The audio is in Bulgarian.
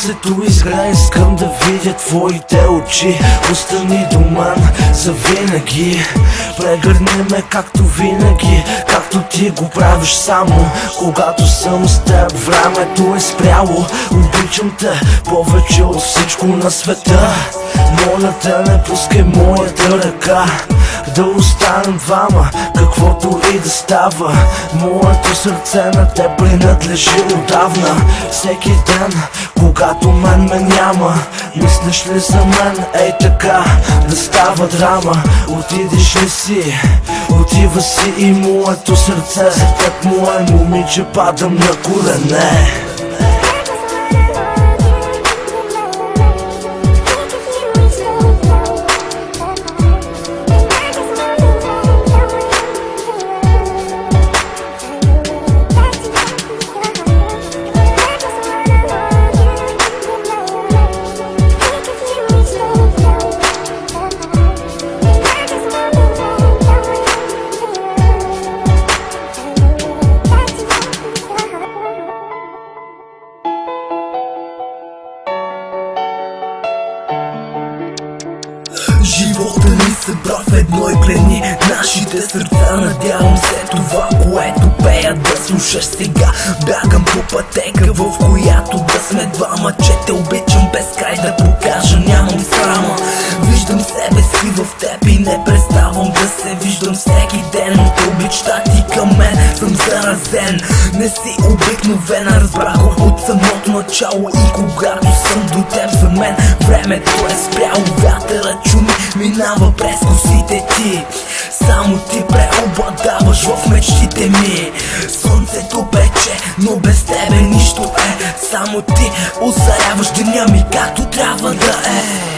слънцето изгря, искам да видя твоите очи. Остани до мен завинаги, прегърни ме както винаги, както ти го правиш само когато съм с теб. Времето е спряло, обичам те повече от всичко на света. Моля те, не пускай моята ръка, да останем двама, каквото и да става. Моето сърце на те принадлежи отдавна. Всеки ден, когато мен ме няма, мислиш ли за мен, ей така, да става драма? Отидеш ли си, отива си и моето сърце за теб, мое момиче, падам на колене. Живота ни събра в едно и плени нашите сърца. Надявам се това, което пея, да слушаш сега. Бягам по пътека, в която да сме двама, че те обичам без край да покажа, нямам срама. Виждам себе си в теб и не преставам да се виждам всеки ден. От обичта ти към мен съм заразен. Не си обикновен, разбрах от самото начало. И когато съм до теб, за мен времето е спряло. Вятърът чуми, минава през косите ти. Само ти преобладаваш в мечтите ми. Слънцето пече, но без тебе нищо е. Само ти озаряваш деня ми както трябва да е.